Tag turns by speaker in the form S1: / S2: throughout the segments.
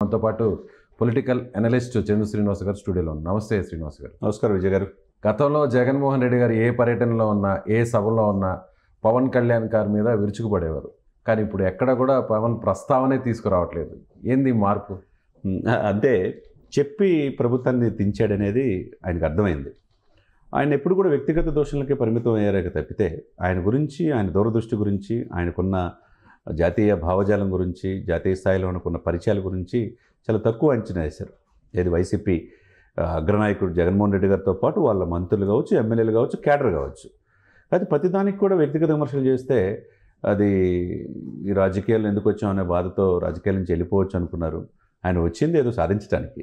S1: మనతో పాటు political analyst Chandu Srinivas గారు స్టూడియోలో ఉన్నారు. నమస్తే శ్రీనివాస్ గారు.
S2: నమస్కారం విజయ్ గారు.
S1: గతంలో జగన్మోహన్ రెడ్డి గారు ఏ పర్యటనలో ఉన్నా, ఏ సభలో ఉన్నా పవన్ కళ్యాణ్ గారి మీద విరుచుకుపడేవారు. కానీ ఇప్పుడు ఎక్కడ కూడా పవన్ ప్రస్తావనే తీసుకురావట్లేదు. ఏంది మార్పు?
S2: అంటే చెప్పి ప్రభుత్వాన్ని దించాడనేది ఆయనకు అర్థమైంది. ఆయన ఎప్పుడు కూడా వ్యక్తిగత దోషులకే పరిమితం అయ్యారే తప్పితే ఆయన గురించి, ఆయన దూరదృష్టి గురించి, ఆయనకున్న జాతీయ భావజాలం గురించి, జాతీయ స్థాయిలో అనుకున్న పరిచయాల గురించి చాలా తక్కువ అంచనా వేశారు. ఏది వైసీపీ అగ్రనాయకుడు జగన్మోహన్ రెడ్డి గారితో పాటు వాళ్ళ మంత్రులు కావచ్చు, ఎమ్మెల్యేలు కావచ్చు, క్యాడర్ కావచ్చు. అయితే ప్రతిదానికి కూడా వ్యక్తిగత విమర్శలు చేస్తే అది ఈ రాజకీయాలు ఎందుకు వచ్చామనే బాధతో రాజకీయాల నుంచి వెళ్ళిపోవచ్చు అనుకున్నారు. ఆయన వచ్చింది ఏదో సాధించడానికి,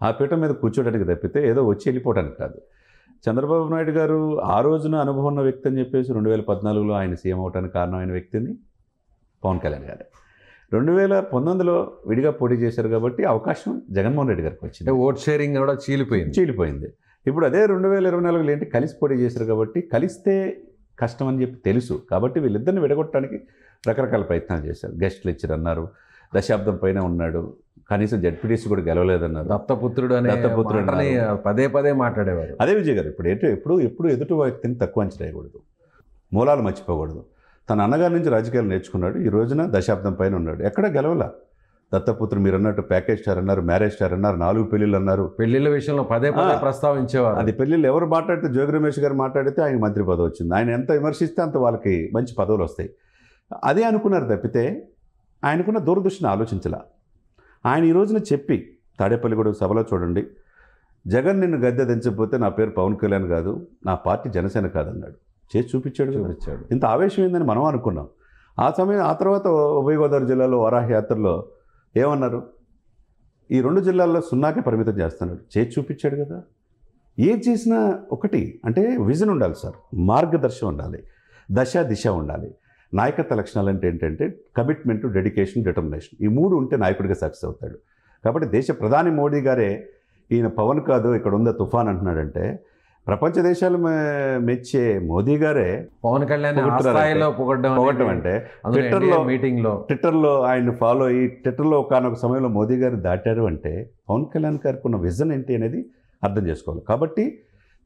S2: ఆ పీఠం మీద కూర్చోడానికి తప్పితే ఏదో వచ్చి వెళ్ళిపోవడానికి కాదు. చంద్రబాబు నాయుడు గారు ఆ రోజున అనుభవం ఉన్న వ్యక్తి అని చెప్పేసి 2014లో ఆయన సీఎం అవడానికి కారణమైన వ్యక్తిని పవన్ కళ్యాణ్ గారు. 2019లో విడిగా పోటీ చేశారు కాబట్టి అవకాశం జగన్మోహన్ రెడ్డి గారికి వచ్చింది.
S1: ఓట్ షేరింగ్ కూడా చీలిపోయింది.
S2: ఇప్పుడు అదే 2024లో ఏంటి, కలిసి పోటీ చేశారు కాబట్టి కలిస్తే కష్టం అని చెప్పి తెలుసు కాబట్టి వీళ్ళిద్దరిని విడగొట్టడానికి రకరకాల ప్రయత్నాలు చేశారు. గెస్ట్లు ఇచ్చారన్నారు, దశాబ్దం పైన ఉన్నాడు, కనీసం జడ్పీటీసీ కూడా గెలవలేదన్నారు,
S1: దత్తపుత్రుడు అని పదే పదే మాట్లాడేవారు.
S2: అదే విజయ్ గారు, ఎప్పుడు ఎదుటి వ్యక్తిని తక్కువ అంచనా వేయకూడదు, మూలాలు మర్చిపోకూడదు. తన అన్నగారి నుంచి రాజకీయాలు నేర్చుకున్నాడు. ఈ రోజున దశాబ్దం పైన ఉన్నాడు, ఎక్కడ గెలవలా. దత్తపుత్రుడు మీరు అన్నట్టు ప్యాకేజ్ స్టార్ అన్నారు, మ్యారేజ్ స్టార్ అన్నారు, 4 పెళ్ళిళ్ళు అన్నారు.
S1: పెళ్లిళ్ళ విషయంలో పదే ప్రస్తావించేవారు.
S2: అది పెళ్ళిళ్ళు ఎవరు మాట్లాడితే, జోగి రమేష్ గారు మాట్లాడితే ఆయన మంత్రి పదవి వచ్చింది. ఆయన ఎంత విమర్శిస్తే అంత వాళ్ళకి మంచి పదవులు వస్తాయి. అదే అనుకున్నారు తప్పితే ఆయనకున్న దూరదృష్టిని ఆలోచించాల. ఆయన ఈ రోజున చెప్పి తాడేపల్లిగూడ సభలో చూడండి, జగన్ నిన్ను గద్దె దించకపోతే నా పేరు పవన్ కళ్యాణ్ కాదు, నా పార్టీ జనసేన కాదన్నాడు. చేసి చూపించాడు. ఇంత ఆవేశం ఏందని మనం అనుకున్నాం. ఆ తర్వాత ఉభయ గోదావరి జిల్లాలో వరాహ యాత్రలో ఏమన్నారు, ఈ 2 జిల్లాల్లో 0కే పరిమితం చేస్తున్నాడు. చేసి చూపించాడు కదా. ఏం చేసినా ఒకటి అంటే విజన్ ఉండాలి సార్, మార్గదర్శనం ఉండాలి, దిశ ఉండాలి. నాయకత్వ లక్షణాలు అంటే ఏంటంటే కమిట్మెంట్, డెడికేషన్, డిటర్మినేషన్. ఈ 3 ఉంటే నాయకుడిగా సక్సెస్ అవుతాడు. కాబట్టి దేశ ప్రధాని మోడీ గారే ఈయన పవన్ కాదు ఇక్కడ ఉందా తుఫాన్ అంటున్నాడంటే, ప్రపంచ దేశాలు మెచ్చే మోదీ గారే
S1: పవన్ కళ్యాణ్ పొగడడం అంటే
S2: ట్విట్టర్లో ఆయన ఫాలో అయ్యి ట్విట్టర్లో ఒకనొక సమయంలో మోదీ గారు దాటారు అంటే పవన్ కళ్యాణ్ గారికి ఉన్న విజన్ ఏంటి అనేది అర్థం చేసుకోవాలి. కాబట్టి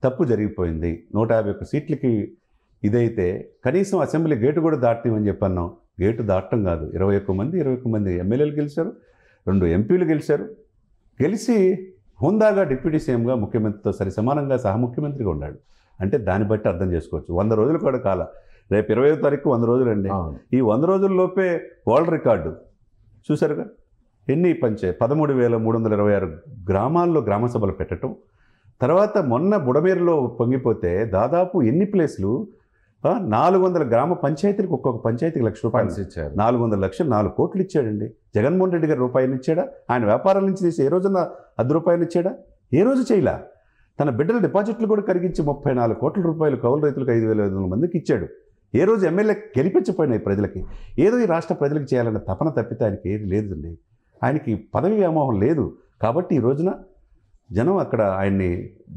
S2: తప్పు జరిగిపోయింది. 151 సీట్లకి ఇదైతే కనీసం అసెంబ్లీ గేటు కూడా దాటనివని చెప్పన్నాం. గేటు దాటం కాదు, 21 మంది ఎమ్మెల్యేలు గెలిచారు, 2 ఎంపీలు గెలిచారు. గెలిచి హుందాగా డిప్యూటీ సీఎంగా ముఖ్యమంత్రితో సరి సమానంగా సహముఖ్యమంత్రిగా ఉన్నాడు. అంటే దాన్ని బట్టి అర్థం చేసుకోవచ్చు. 100 రోజులు కూడా కాల, రేపు 20వ తారీఖు 100 రోజులు అండి. ఈ 100 రోజుల్లోపే వరల్డ్ రికార్డు చూసారుగా. ఎన్ని 13,326 గ్రామాల్లో గ్రామ సభలు పెట్టడం. తర్వాత మొన్న బుడమేరులో పొంగిపోతే దాదాపు ఎన్ని ప్లేసులు 400 గ్రామ పంచాయతీలకు ఒక్కొక్క పంచాయతీకి ₹1,00,000
S1: ఇచ్చారు.
S2: 400 లక్షలు 4 కోట్లు ఇచ్చాడండి. జగన్మోహన్ రెడ్డి గారు రూపాయిని ఇచ్చాడా? ఆయన వ్యాపారాల నుంచి తీసి ఏ రోజున ₹10 ఇచ్చాడా? ఏ రోజు చేయలా. తన బిడ్డల డిపాజిట్లు కూడా కరిగించి ₹34 కోట్ల కౌలు రైతులకు 5,500 మందికి ఇచ్చాడు. ఏ రోజు ఎమ్మెల్యే గెలిపించపోయినాయి ప్రజలకి. ఏదో ఈ రాష్ట్ర ప్రజలకు చేయాలన్న తపన తప్పితే ఆయనకి ఏది లేదండి. ఆయనకి పదవి వ్యామోహం లేదు. కాబట్టి ఈ రోజున జనం అక్కడ ఆయన్ని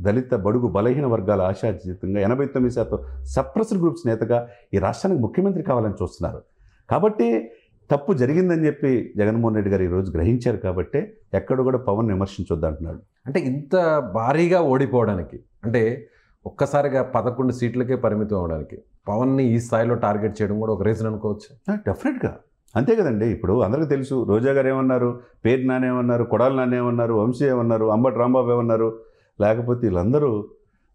S2: దళిత బడుగు బలహీన వర్గాల ఆశాజీతంగా 89% సప్రెస్డ్ గ్రూప్స్ నేతగా ఈ రాష్ట్రానికి ముఖ్యమంత్రి కావాలని చూస్తున్నారు. కాబట్టి తప్పు జరిగిందని చెప్పి జగన్మోహన్ రెడ్డి గారు ఈరోజు గ్రహించారు. కాబట్టి ఎక్కడ కూడా పవన్ విమర్శించొద్దు అంటున్నాడు.
S1: అంటే ఇంత భారీగా ఓడిపోవడానికి, అంటే ఒక్కసారిగా 11 సీట్లకే పరిమితం అవడానికి పవన్ని ఈ స్థాయిలో టార్గెట్ చేయడం కూడా ఒక రీజన్ అనుకోవచ్చు.
S2: డెఫినెట్గా అంతే కదండి. ఇప్పుడు అందరికీ తెలుసు, రోజా గారు ఏమన్నారు, పేరు నాన్న ఏమన్నారు, కొడాలి నాన్న ఏమన్నారు, వంశీ ఏమన్నారు, అంబటి రాంబాబు ఏమన్నారు, లేకపోతే వీళ్ళందరూ.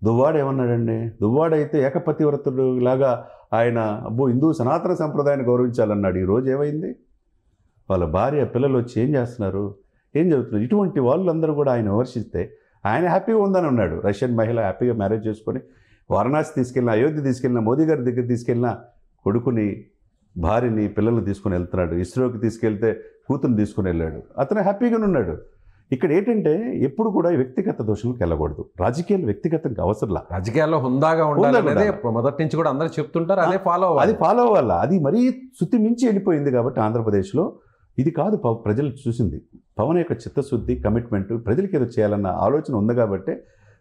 S2: దువ్వాడ ఏమన్నాడండి, దువ్వాడ అయితే ఏకపతివ్రతుడు లాగా ఆయన హిందూ సనాతన సంప్రదాయాన్ని గౌరవించాలన్నాడు. ఈరోజు ఏమైంది, వాళ్ళ భార్య పిల్లలు వచ్చి ఏం చేస్తున్నారు, ఏం జరుగుతున్నారు. ఇటువంటి వాళ్ళందరూ కూడా ఆయన విమర్శిస్తే ఆయన హ్యాపీగా ఉందని ఉన్నాడు. రష్యన్ మహిళ హ్యాపీగా మ్యారేజ్ చేసుకొని వారణాసి తీసుకెళ్ళిన, అయోధ్య తీసుకెళ్ళిన, మోదీ గారి దగ్గర తీసుకెళ్ళిన కొడుకుని, భార్యని, పిల్లల్ని తీసుకుని వెళ్తున్నాడు. ఇస్రోకి తీసుకెళ్తే కూతురుని తీసుకుని వెళ్ళాడు. అతను హ్యాపీగానే ఉన్నాడు. ఇక్కడ ఏంటంటే ఎప్పుడు కూడా వ్యక్తిగత దోషాలకు వెళ్ళకూడదు. రాజకీయాలు వ్యక్తిగతంగా అవసరంలా,
S1: రాజకీయాల్లో హుందాగా ఉండాలి. మొదటి నుంచి కూడా అందరూ చెప్తుంటారు, అదే ఫాలో
S2: అవ్వాలి. అది మరీ శుద్ధి మించి వెళ్ళిపోయింది. కాబట్టి ఆంధ్రప్రదేశ్లో ఇది కాదు ప్రజలు చూసింది. పవన్ యొక్క చిత్తశుద్ధి, కమిట్మెంట్, ప్రజలకి ఏదో చేయాలన్న ఆలోచన ఉంది. కాబట్టి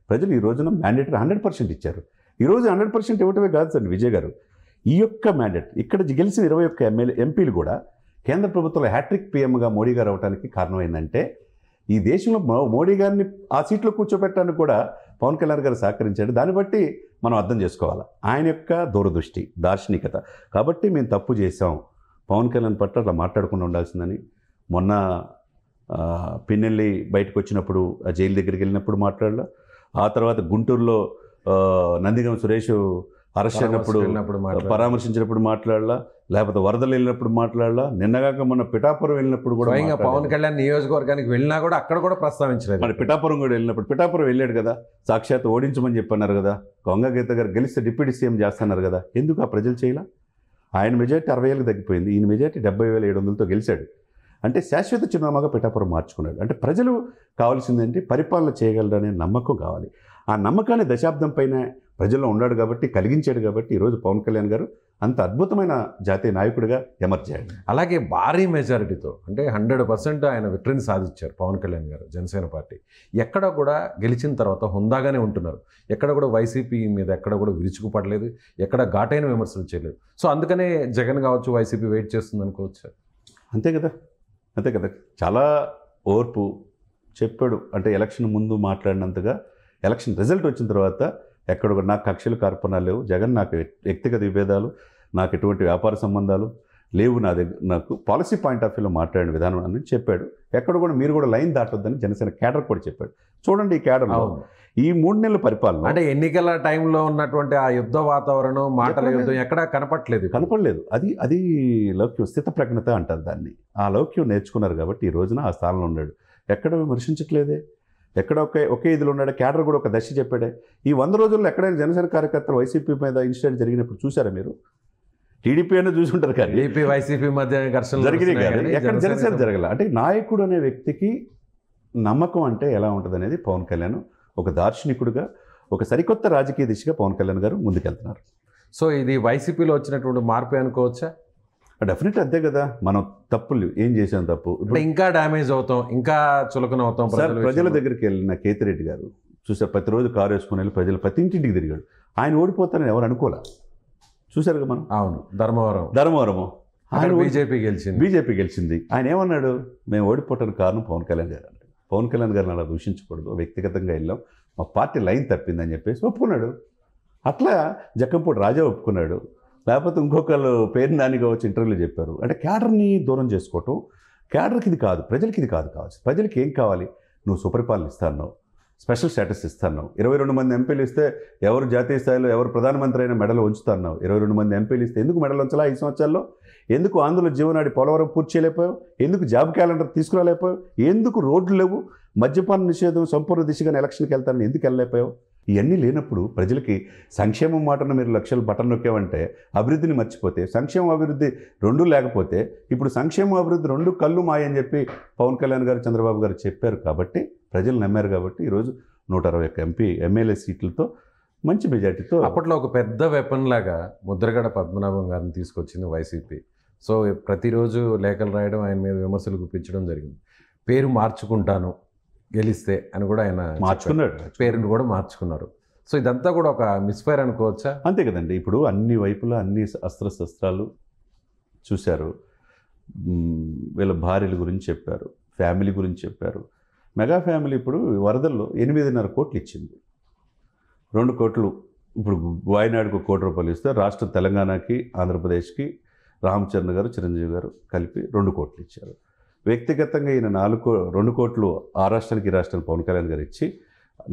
S2: ప్రజలు ఈ రోజున మ్యాండేటరీ 100% ఇచ్చారు. ఈరోజు 100% ఇవ్వటమే కాదు సార్ విజయ్ గారు, ఈ యొక్క మ్యాండేట్ ఇక్కడ గెలిచిన 21 ఎంపీలు కూడా కేంద్ర ప్రభుత్వంలో హ్యాట్రిక్ పీఎంగా మోడీ గారు అవడానికి కారణమైందంటే ఈ దేశంలో మోడీ గారిని ఆ సీట్లో కూర్చోబెట్టడానికి కూడా పవన్ కళ్యాణ్ గారు సహకరించాడు. దాన్ని బట్టి మనం అర్థం చేసుకోవాలి ఆయన యొక్క దూరదృష్టి, దార్శనికత. కాబట్టి మేము తప్పు చేసాం, పవన్ కళ్యాణ్ పట్ల అట్లా మాట్లాడకుండా ఉండాల్సిందని మొన్న పిన్నెల్లి బయటకు వచ్చినప్పుడు ఆ జైలు దగ్గరికి వెళ్ళినప్పుడు మాట్లాడలా, ఆ తర్వాత గుంటూరులో నందిగం సురేష్ అరెస్ట్ అయినప్పుడు పరామర్శించినప్పుడు మాట్లాడలా, లేకపోతే వరదలు వెళ్ళినప్పుడు మాట్లాడలా, నిన్నగాక మొన్న పిఠాపురం వెళ్ళినప్పుడు కూడా
S1: పవన్ కళ్యాణ్ నియోజకవర్గానికి వెళ్ళినా కూడా అక్కడ కూడా ప్రస్తావించలేదు.
S2: మరి పిఠాపురం కూడా వెళ్ళినప్పుడు పిఠాపురం వెళ్ళాడు కదా, సాక్షాత్ ఓడించమని చెప్పన్నారు కదా, గంగా గీత గారు గెలిస్తే డిప్యూటీ సీఎం చేస్తున్నారు కదా, ఎందుకు ఆ ప్రజలు చేయాల? ఆయన మెజార్టీ 60,000 తగ్గిపోయింది, ఈయన మెజార్టీ 70,700తో గెలిచాడు. అంటే శాశ్వత చిరునామాగా పిఠాపురం మార్చుకున్నాడు. అంటే ప్రజలు కావాల్సిందంటే పరిపాలన చేయగలరనే నమ్మకం కావాలి. ఆ నమ్మకాన్ని దశాబ్దం పైన ప్రజల్లో ఉన్నాడు కాబట్టి, కలిగించాడు కాబట్టి ఈరోజు పవన్ కళ్యాణ్ గారు అంత అద్భుతమైన జాతీయ నాయకుడిగా ఎమర్జాడు.
S1: అలాగే భారీ మెజారిటీతో అంటే 100% ఆయన విక్టరీని సాధించారు పవన్ కళ్యాణ్ గారు, జనసేన పార్టీ. ఎక్కడ కూడా గెలిచిన తర్వాత హుందాగానే ఉంటున్నారు. ఎక్కడ కూడా వైసీపీ మీద ఎక్కడ కూడా విరుచుకుపడలేదు, ఎక్కడ ఘాటైన విమర్శలు చేయలేదు. సో అందుకనే జగన్ కావచ్చు వైసీపీ వెయిట్ చేస్తుంది అనుకోవచ్చు.
S2: అంతే కదా, అంతే కదా. చాలా ఓర్పు చెప్పాడు. అంటే ఎలక్షన్ ముందు మాట్లాడినంతగా ఎలక్షన్ రిజల్ట్ వచ్చిన తర్వాత ఎక్కడ కూడా నాకు కక్షలు కార్పణాలు లేవు, జగన్ నాకు వ్యక్తిగత విభేదాలు, నాకు ఎటువంటి వ్యాపార సంబంధాలు లేవు, నా దగ్గర నాకు పాలసీ పాయింట్ ఆఫ్ వ్యూలో మాట్లాడిన విధానం అని చెప్పాడు. ఎక్కడ కూడా మీరు కూడా లైన్ దాటొద్దని జనసేన క్యాడర్ కూడా చెప్పాడు. చూడండి ఈ క్యాడర్లో ఈ 3 నెలల పరిపాలన
S1: అంటే ఎన్నికల టైంలో ఉన్నటువంటి ఆ యుద్ధ వాతావరణం, మాటల యుద్ధం ఎక్కడ కనపడలేదు. అది లౌక్యం, స్థితప్రజ్ఞత అంటారు దాన్ని. ఆ లౌక్యం నేర్చుకున్నారు కాబట్టి ఈ రోజున ఆ స్థానంలో ఉన్నాడు. ఎక్కడ విమర్శించట్లేదే, ఎక్కడ ఒకే ఇదిలో ఉన్నాడు. క్యాడర్ కూడా ఒక దశ చెప్పాడే. ఈ 100 రోజుల్లో ఎక్కడైనా జనసేన కార్యకర్తలు వైసీపీ మీద ఇన్సిడెంట్ జరిగినప్పుడు చూసారా మీరు? టీడీపీ అయినా చూసుంటారు కానీ టీడీపీ వైసీపీ మధ్య ఘర్షణ
S2: జరిగినాయి కానీ ఎక్కడ జనసేన జరగల. అంటే నాయకుడు అనే వ్యక్తికి నమ్మకం అంటే ఎలా ఉంటుంది అనేది పవన్ కళ్యాణ్ ఒక దార్శనికుడిగా, ఒక సరికొత్త రాజకీయ దిశగా పవన్ కళ్యాణ్ గారు ముందుకెళ్తున్నారు.
S1: సో ఇది వైసీపీలో వచ్చినటువంటి మార్పు అనుకోవచ్చా?
S2: డెఫినెట్ అంతే కదా. మనం తప్పులు ఏం చేసాం, తప్పు
S1: ఇంకా డ్యామేజ్ అవుతాం, ఇంకా చులకన అవుతాం.
S2: ప్రజల దగ్గరికి వెళ్ళిన కేతిరెడ్డి గారు చూసారు, ప్రతిరోజు కారు వేసుకుని వెళ్ళి ప్రజలు ప్రతి ఇంటింటికి తిరిగాడు. ఆయన ఓడిపోతారని ఎవరు అనుకోలే, చూసారు కదా మనం.
S1: అవును, ధర్మవరము ఆయన బీజేపీ గెలిచింది. ఆయన ఏమన్నాడు, మేము ఓడిపోవటానికి కారణం పవన్ కళ్యాణ్ గారు అంటే. పవన్ కళ్యాణ్ గారిని అలా దూషించకూడదు, వ్యక్తిగతంగా వెళ్ళాం, మా పార్టీ లైన్ తప్పిందని చెప్పేసి ఒప్పుకున్నాడు. అట్లా జక్కంపూడి రాజా ఒప్పుకున్నాడు. లేకపోతే ఇంకొకళ్ళు పేరు నాని కావచ్చు ఇంటర్వ్యూలో చెప్పారు. అంటే క్యాడర్ని దూరం చేసుకోవటం, క్యాడర్కి ఇది కాదు, ప్రజలకి ఇది కావచ్చు. ప్రజలకి ఏం కావాలి, నువ్వు సుపరిపాలన ఇస్తాను, స్పెషల్ స్టేటస్ ఇస్తాను, 22 మంది ఎంపీలు ఇస్తే ఎవరు జాతీయ స్థాయిలో ఎవరు ప్రధానమంత్రి అయినా మెడలు ఉంచుతాను. 22 మంది ఎంపీలు ఇస్తే ఎందుకు మెడలు ఉంచాలా 5 సంవత్సరాల్లో? ఎందుకు ఆంధ్రలో జీవనాడి పోలవరం పూర్తి చేయలేకపోయావు? ఎందుకు జాబ్ క్యాలెండర్ తీసుకురాలేకపోయావు? ఎందుకు రోడ్లు లేవు? మద్యపాన నిషేధం సంపూర్ణ దిశగా ఎలక్షన్కి వెళ్తానని ఎందుకు వెళ్ళలేకపోయావు? ఇవన్నీ లేనప్పుడు ప్రజలకి సంక్షేమం మాటను మీరు లక్షలు బటన్ నొక్కామంటే అభివృద్ధిని మర్చిపోతే, సంక్షేమ అభివృద్ధి 2 లేకపోతే, ఇప్పుడు సంక్షేమ అభివృద్ధి 2 కళ్ళు మాయని చెప్పి పవన్ కళ్యాణ్ గారు చంద్రబాబు గారు చెప్పారు కాబట్టి ప్రజలు నమ్మారు కాబట్టి ఈరోజు 161 ఎమ్మెల్యే సీట్లతో మంచి మెజార్టీతో. అప్పట్లో ఒక పెద్ద వెపన్ లాగా ముద్రగడ పద్మనాభం గారిని తీసుకొచ్చింది వైసీపీ. సో ప్రతిరోజు లేఖలు రాయడం, ఆయన మీద విమర్శలు గుప్పించడం జరిగింది. పేరు మార్చుకుంటాను గెలిస్తే అని కూడా ఆయన
S2: మార్చుకున్నాడు,
S1: పేరును కూడా మార్చుకున్నారు. సో ఇదంతా కూడా ఒక మిస్ఫైర్ అనుకోవచ్చా?
S2: అంతే కదండి. ఇప్పుడు అన్ని వైపులా అన్ని అస్త్రశస్త్రాలు చూశారు. వీళ్ళ భార్యల గురించి చెప్పారు, ఫ్యామిలీ గురించి చెప్పారు. మెగా ఫ్యామిలీ ఇప్పుడు వరదల్లో 8.5 కోట్లు ఇచ్చింది. 2 కోట్లు ఇప్పుడు వాయనాడుకు 1 కోటి రూపాయలు ఇస్తే రాష్ట్రం తెలంగాణకి, ఆంధ్రప్రదేశ్కి రామచంద్ర గారు, చిరంజీవి గారు కలిపి 2 కోట్లు ఇచ్చారు. వ్యక్తిగతంగా ఈయన 2 కోట్లు ఆ రాష్ట్రానికి, ఈ రాష్ట్రానికి పవన్ కళ్యాణ్ గారు ఇచ్చి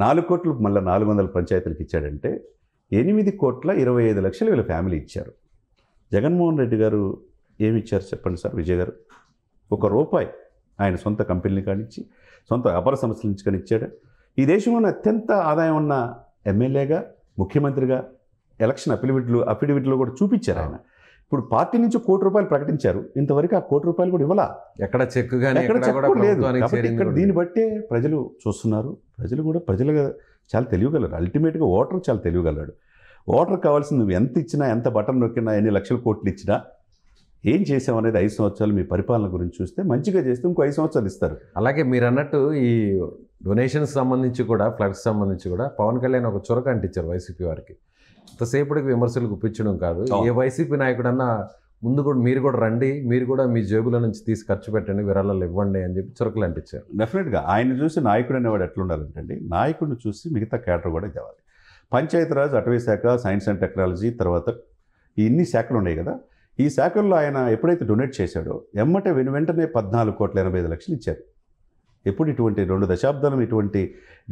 S2: 4 కోట్లు మళ్ళీ 400 పంచాయతీలకు ఇచ్చాడంటే 8,25,00,000 వీళ్ళ ఫ్యామిలీ ఇచ్చారు. జగన్మోహన్ రెడ్డి గారు ఏమి ఇచ్చారు చెప్పండి సార్? విజయ్ గారు ₹1 ఆయన సొంత కంపెనీని కానిచ్చి, సొంత వ్యాపార సంస్థల నుంచి కానీ ఇచ్చాడు. ఈ దేశంలోనే అత్యంత ఆదాయం ఉన్న ఎమ్మెల్యేగా, ముఖ్యమంత్రిగా ఎలక్షన్ అఫిడవిట్లో కూడా చూపించారు ఆయన. ఇప్పుడు పార్టీ నుంచి ₹1 ప్రకటించారు, ఇంతవరకు ఆ ₹1 కూడా ఇవ్వాల,
S1: ఎక్కడ చెక్
S2: లేదు. కాబట్టి ఇక్కడ దీన్ని బట్టే ప్రజలు చూస్తున్నారు. ప్రజలుగా చాలా తెలియగలరు. అల్టిమేట్గా ఓటర్ చాలా తెలియగలడు. ఓటర్ కావాల్సింది నువ్వు ఎంత ఇచ్చినా, ఎంత బటన్ నొక్కినా, ఎన్ని లక్షల కోట్లు ఇచ్చినా, ఏం చేసామనేది 5 సంవత్సరాలు మీ పరిపాలన గురించి చూస్తే, మంచిగా చేస్తే ఇంకో 5 సంవత్సరాలు ఇస్తారు.
S1: అలాగే మీరు అన్నట్టు ఈ డొనేషన్స్ సంబంధించి కూడా, ఫ్లడ్స్ సంబంధించి కూడా పవన్ కళ్యాణ్ ఒక చొరక అంటించారు వైసీపీ వారికి. ఇంతసేపటికి విమర్శలు గుప్పించడం కాదు, ఏ వైసీపీ నాయకుడన్నా
S3: ముందు కూడా మీరు కూడా రండి, మీరు కూడా మీ జేబుల నుంచి తీసి ఖర్చు పెట్టండి, విరాళాలు ఇవ్వండి అని చెప్పి చురుకులు అంటించారు.
S2: డెఫినెట్గా ఆయన చూసి నాయకుడు అనేవాడు ఎట్లా ఉండాలంటే నాయకుడిని చూసి మిగతా క్యాడర్ కూడా కావాలి. పంచాయతీరాజ్, అటవీ శాఖ, సైన్స్ అండ్ టెక్నాలజీ, తర్వాత ఇన్ని శాఖలు ఉన్నాయి కదా, ఈ శాఖల్లో ఆయన ఎప్పుడైతే డొనేట్ చేశాడో వెంటనే 14,85,00,000 ఇచ్చారు. ఎప్పుడు ఇటువంటి 2 దశాబ్దాలు ఇటువంటి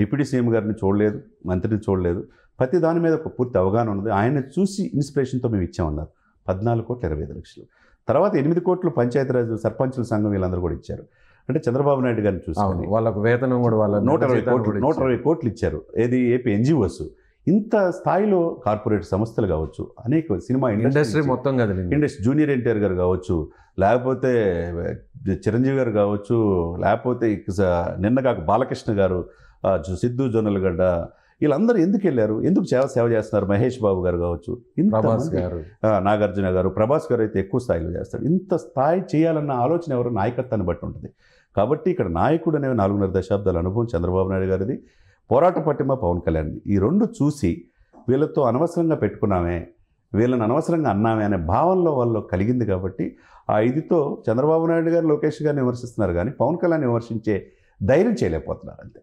S2: డిప్యూటీ సీఎం గారిని చూడలేదు, మంత్రిని చూడలేదు. ప్రతి దాని మీద ఒక పూర్తి అవగాహన ఉన్నది. ఆయన చూసి ఇన్స్పిరేషన్తో మేము ఇచ్చామన్నారు. 14,25,00,000. తర్వాత 8 కోట్లు పంచాయతీరాజ్ సర్పంచుల సంఘం వీళ్ళందరూ కూడా ఇచ్చారు. అంటే చంద్రబాబు నాయుడు గారిని చూసి
S3: వాళ్ళకు వేతనం కూడా వాళ్ళ
S2: 120 కోట్లు ఇచ్చారు. ఏది ఏపీ ఎన్జిఓస్. ఇంత స్థాయిలో కార్పొరేట్ సంస్థలు కావచ్చు, అనేక సినిమా
S3: ఇండస్ట్రీ మొత్తం కదా,
S2: ఇండస్ట్రీ, జూనియర్ ఎన్టీఆర్ గారు కావచ్చు, లేకపోతే చిరంజీవి గారు కావచ్చు, లేకపోతే నిన్నగాక బాలకృష్ణ గారు, సిద్ధు జొన్నలగడ్డ, వీళ్ళందరూ ఎందుకు వెళ్ళారు, ఎందుకు సేవ చేస్తున్నారు? మహేష్ బాబు గారు కావచ్చు,
S3: ప్రభాస్ గారు,
S2: నాగార్జున గారు, ప్రభాస్ గారు అయితే ఎక్కువ స్థాయిలో చేస్తారు. ఇంత స్థాయి చేయాలన్న ఆలోచన ఎవరు? నాయకత్వాన్ని బట్టి ఉంటుంది. కాబట్టి ఇక్కడ నాయకుడు అనే 4.5 దశాబ్దాల అనుభవం చంద్రబాబు నాయుడు గారిది, పోరాట పట్టిమ పవన్ కళ్యాణ్ది. ఈ 2 చూసి వీళ్ళతో అనవసరంగా పెట్టుకున్నామే, వీళ్ళని అనవసరంగా అన్నామే అనే భావనలో వాళ్ళు కలిగింది. కాబట్టి ఆ ఇదితో చంద్రబాబు నాయుడు గారు, లోకేష్ గారిని విమర్శిస్తున్నారు కానీ పవన్ కళ్యాణ్ విమర్శించే ధైర్యం చేయలేకపోతున్నారు అంతే.